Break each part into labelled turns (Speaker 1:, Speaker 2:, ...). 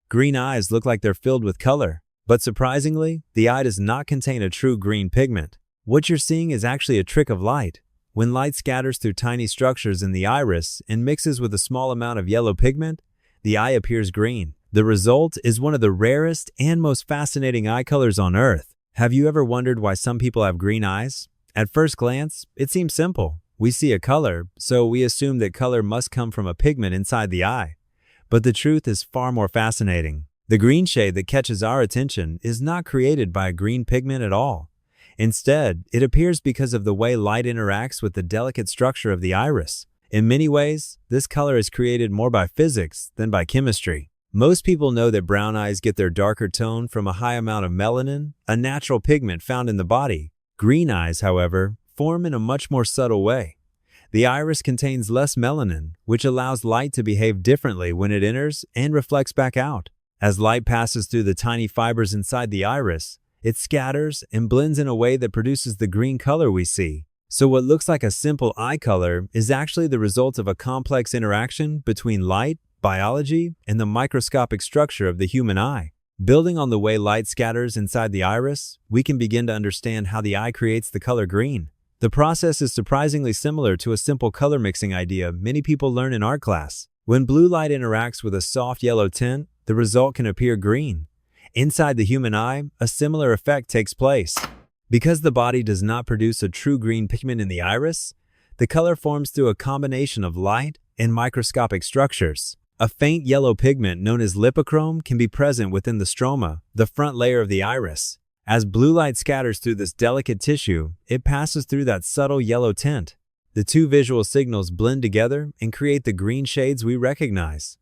Speaker 1: Green eyes look like they're filled with color, but surprisingly, the eye does not contain a true green pigment. What you're seeing is actually a trick of light. When light scatters through tiny structures in the iris and mixes with a small amount of yellow pigment, the eye appears green. The result is one of the rarest and most fascinating eye colors on Earth. Have you ever wondered why some people have green eyes? At first glance, it seems simple. We see a color, so we assume that color must come from a pigment inside the eye. But the truth is far more fascinating. The green shade that catches our attention is not created by a green pigment at all. Instead, it appears because of the way light interacts with the delicate structure of the iris. In many ways, this color is created more by physics than by chemistry. Most people know that brown eyes get their darker tone from a high amount of melanin, a natural pigment found in the body. Green eyes, however, form in a much more subtle way. The iris contains less melanin, which allows light to behave differently when it enters and reflects back out. As light passes through the tiny fibers inside the iris, it scatters and blends in a way that produces the green color we see. So what looks like a simple eye color is actually the result of a complex interaction between light, biology, and the microscopic structure of the human eye. Building on the way light scatters inside the iris, we can begin to understand how the eye creates the color green. The process is surprisingly similar to a simple color mixing idea many people learn in art class. When blue light interacts with a soft yellow tint, the result can appear green. Inside the human eye, a similar effect takes place. Because the body does not produce a true green pigment in the iris, the color forms through a combination of light and microscopic structures. A faint yellow pigment known as lipochrome can be present within the stroma, the front layer of the iris. As blue light scatters through this delicate tissue, it passes through that subtle yellow tint. The two visual signals blend together and create the green shades we recognize.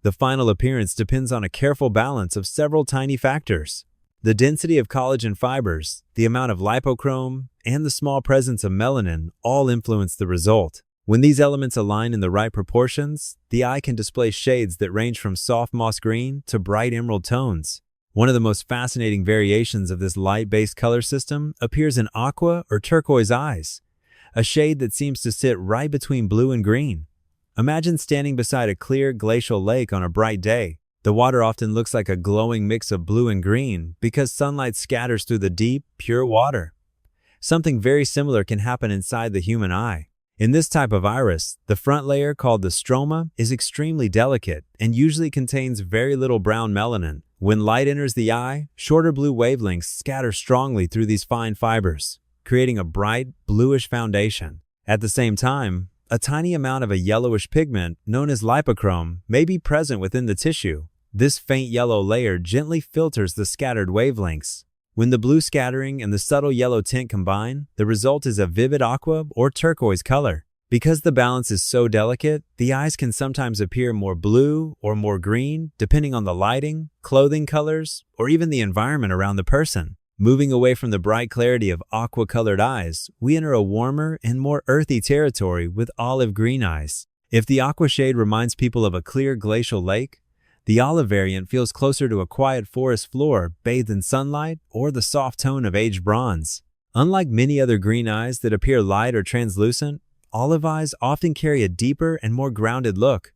Speaker 1: The final appearance depends on a careful balance of several tiny factors. The density of collagen fibers, the amount of lipochrome, and the small presence of melanin all influence the result. When these elements align in the right proportions, the eye can display shades that range from soft moss green to bright emerald tones. One of the most fascinating variations of this light-based color system appears in aqua or turquoise eyes, a shade that seems to sit right between blue and green. Imagine standing beside a clear glacial lake on a bright day. The water often looks like a glowing mix of blue and green because sunlight scatters through the deep, pure water. Something very similar can happen inside the human eye. In this type of iris, the front layer, called the stroma, is extremely delicate and usually contains very little brown melanin. When light enters the eye, shorter blue wavelengths scatter strongly through these fine fibers, creating a bright, bluish foundation. At the same time, a tiny amount of a yellowish pigment, known as lipochrome, may be present within the tissue. This faint yellow layer gently filters the scattered wavelengths. When the blue scattering and the subtle yellow tint combine, the result is a vivid aqua or turquoise color. Because the balance is so delicate, the eyes can sometimes appear more blue or more green, depending on the lighting, clothing colors, or even the environment around the person. Moving away from the bright clarity of aqua-colored eyes, we enter a warmer and more earthy territory with olive green eyes. If the aqua shade reminds people of a clear glacial lake, the olive variant feels closer to a quiet forest floor bathed in sunlight or the soft tone of aged bronze. Unlike many other green eyes that appear light or translucent, olive eyes often carry a deeper and more grounded look.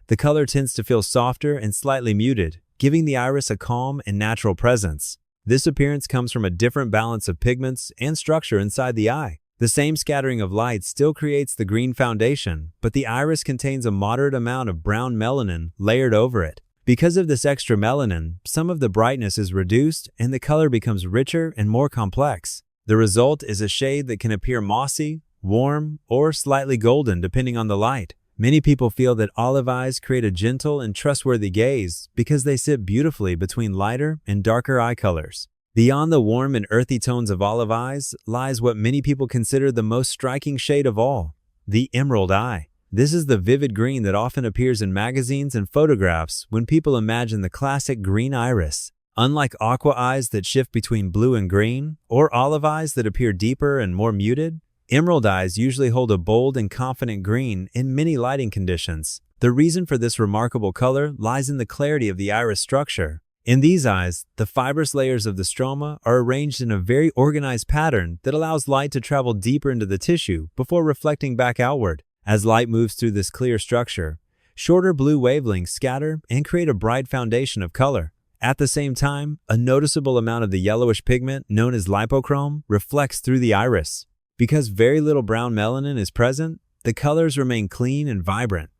Speaker 1: The color tends to feel softer and slightly muted, giving the iris a calm and natural presence. This appearance comes from a different balance of pigments and structure inside the eye. The same scattering of light still creates the green foundation, but the iris contains a moderate amount of brown melanin layered over it. Because of this extra melanin, some of the brightness is reduced and the color becomes richer and more complex. The result is a shade that can appear mossy, warm, or slightly golden depending on the light. Many people feel that olive eyes create a gentle and trustworthy gaze because they sit beautifully between lighter and darker eye colors. Beyond the warm and earthy tones of olive eyes lies what many people consider the most striking shade of all, the emerald eye. This is the vivid green that often appears in magazines and photographs when people imagine the classic green iris. Unlike aqua eyes that shift between blue and green, or olive eyes that appear deeper and more muted, emerald eyes usually hold a bold and confident green in many lighting conditions. The reason for this remarkable color lies in the clarity of the iris structure. In these eyes, the fibrous layers of the stroma are arranged in a very organized pattern that allows light to travel deeper into the tissue before reflecting back outward. As light moves through this clear structure, Shorter blue wavelengths scatter and create a bright foundation of color. At the same time, a noticeable amount of the yellowish pigment, known as lipochrome, reflects through the iris. Because very little brown melanin is present, the colors remain clean and vibrant.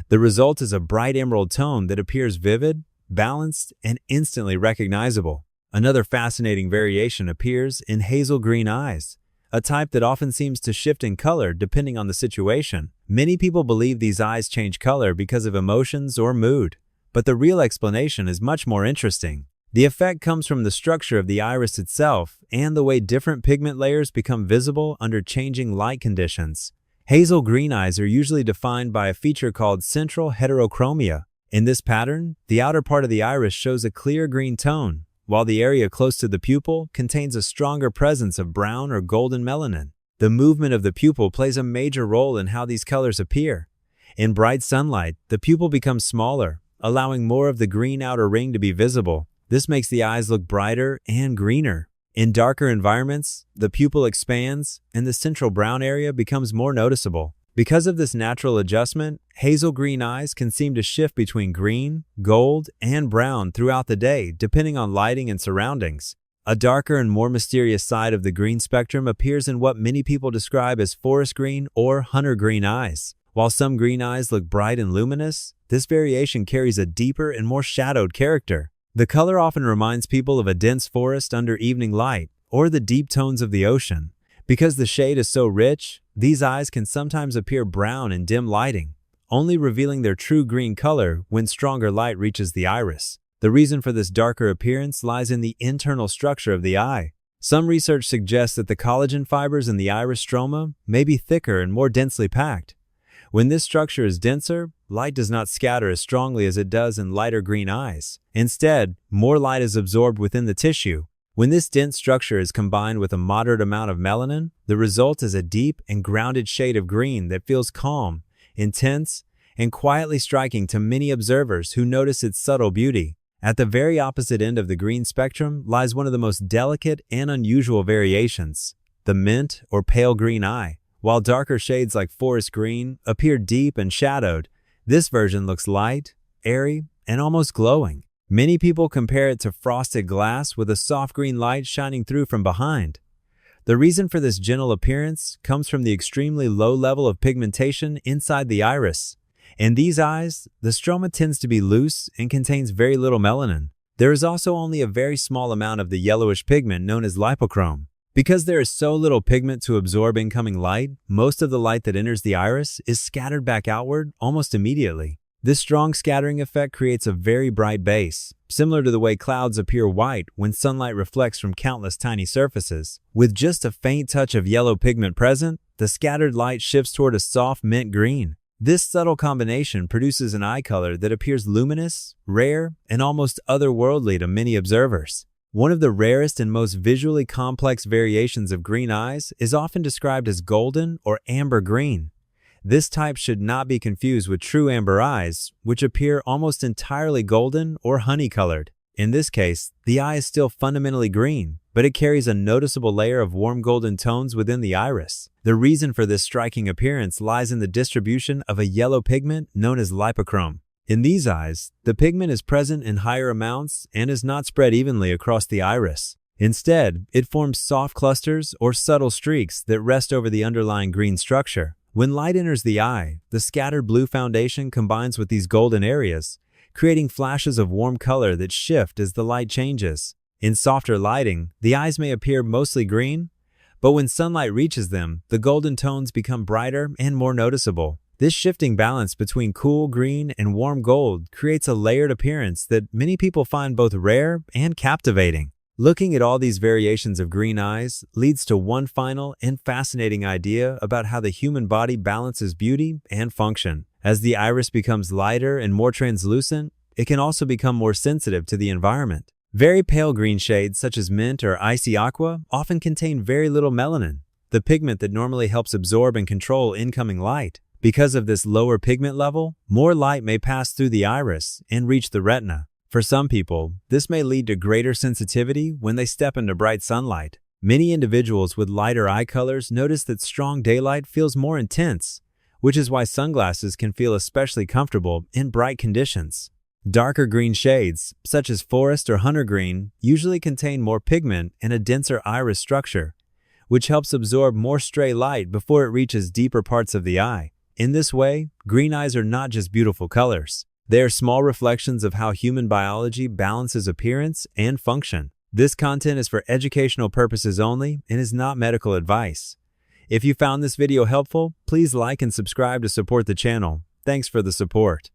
Speaker 1: The result is a bright emerald tone that appears vivid, balanced, and instantly recognizable. Another fascinating variation appears in hazel green eyes, a type that often seems to shift in color depending on the situation. Many people believe these eyes change color because of emotions or mood, but the real explanation is much more interesting. The effect comes from the structure of the iris itself and the way different pigment layers become visible under changing light conditions. Hazel green eyes are usually defined by a feature called central heterochromia. In this pattern, the outer part of the iris shows a clear green tone, while the area close to the pupil contains a stronger presence of brown or golden melanin. The movement of the pupil plays a major role in how these colors appear. In bright sunlight, the pupil becomes smaller, allowing more of the green outer ring to be visible. This makes the eyes look brighter and greener. In darker environments, the pupil expands and the central brown area becomes more noticeable. Because of this natural adjustment, hazel green eyes can seem to shift between green, gold, and brown throughout the day, depending on lighting and surroundings. A darker and more mysterious side of the green spectrum appears in what many people describe as forest green or hunter green eyes. While some green eyes look bright and luminous, this variation carries a deeper and more shadowed character. The color often reminds people of a dense forest under evening light or the deep tones of the ocean. Because the shade is so rich, these eyes can sometimes appear brown in dim lighting, only revealing their true green color when stronger light reaches the iris. The reason for this darker appearance lies in the internal structure of the eye. Some research suggests that the collagen fibers in the iris stroma may be thicker and more densely packed. When this structure is denser, light does not scatter as strongly as it does in lighter green eyes. Instead, more light is absorbed within the tissue. When this dense structure is combined with a moderate amount of melanin, the result is a deep and grounded shade of green that feels calm, intense, and quietly striking to many observers who notice its subtle beauty. At the very opposite end of the green spectrum lies one of the most delicate and unusual variations, the mint or pale green eye. While darker shades like forest green appear deep and shadowed, this version looks light, airy, and almost glowing. Many people compare it to frosted glass with a soft green light shining through from behind. The reason for this gentle appearance comes from the extremely low level of pigmentation inside the iris. In these eyes, the stroma tends to be loose and contains very little melanin. There is also only a very small amount of the yellowish pigment known as lipochrome. Because there is so little pigment to absorb incoming light, most of the light that enters the iris is scattered back outward almost immediately. This strong scattering effect creates a very bright base, similar to the way clouds appear white when sunlight reflects from countless tiny surfaces. With just a faint touch of yellow pigment present, the scattered light shifts toward a soft mint green. This subtle combination produces an eye color that appears luminous, rare, and almost otherworldly to many observers. One of the rarest and most visually complex variations of green eyes is often described as golden or amber green. This type should not be confused with true amber eyes, which appear almost entirely golden or honey-colored. In this case, the eye is still fundamentally green, but it carries a noticeable layer of warm golden tones within the iris. The reason for this striking appearance lies in the distribution of a yellow pigment known as lipochrome. In these eyes, the pigment is present in higher amounts and is not spread evenly across the iris. Instead, it forms soft clusters or subtle streaks that rest over the underlying green structure. When light enters the eye, the scattered blue foundation combines with these golden areas, creating flashes of warm color that shift as the light changes. In softer lighting, the eyes may appear mostly green, but when sunlight reaches them, the golden tones become brighter and more noticeable. This shifting balance between cool green and warm gold creates a layered appearance that many people find both rare and captivating. Looking at all these variations of green eyes leads to one final and fascinating idea about how the human body balances beauty and function. As the iris becomes lighter and more translucent, it can also become more sensitive to the environment. Very pale green shades such as mint or icy aqua often contain very little melanin, the pigment that normally helps absorb and control incoming light. Because of this lower pigment level, more light may pass through the iris and reach the retina. For some people, this may lead to greater sensitivity when they step into bright sunlight. Many individuals with lighter eye colors notice that strong daylight feels more intense, which is why sunglasses can feel especially comfortable in bright conditions. Darker green shades, such as forest or hunter green, usually contain more pigment and a denser iris structure, which helps absorb more stray light before it reaches deeper parts of the eye. In this way, green eyes are not just beautiful colors. They are small reflections of how human biology balances appearance and function. This content is for educational purposes only and is not medical advice. If you found this video helpful, please like and subscribe to support the channel. Thanks for the support.